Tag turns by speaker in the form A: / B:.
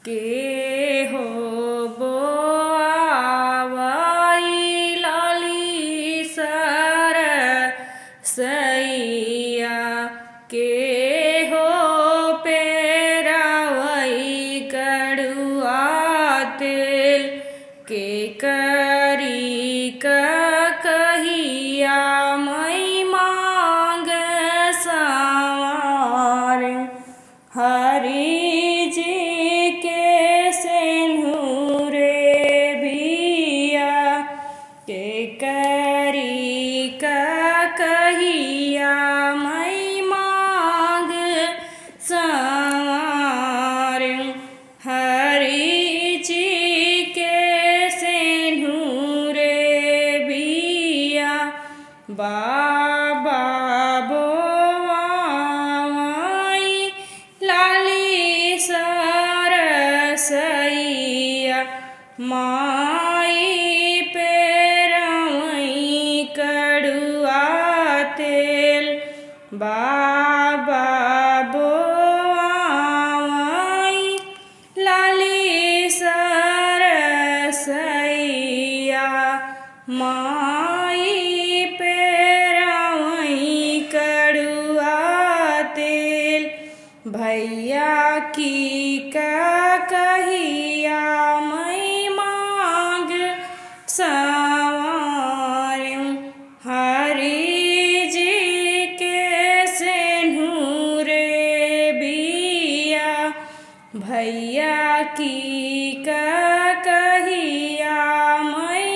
A: के हो बोआवई लाली सरसैया के हो पेरावई कड़ुआ तेल के करी कहिया मई मांग संवार हरि जी के सिंदूरे बिया के करी कहिया मई मांग संवार हरि जी के सिंदूरे बिया बाबा बोआवई लाली सरसैया माई पेरावई कड़ुआ तेल बाबा बोआवई लाली सरसैया माई पेरावई कड़ुआ तेल भैया की कहिया मई मांग संवार हरि जी के सिंदूरे बिया भैया की कहिया मई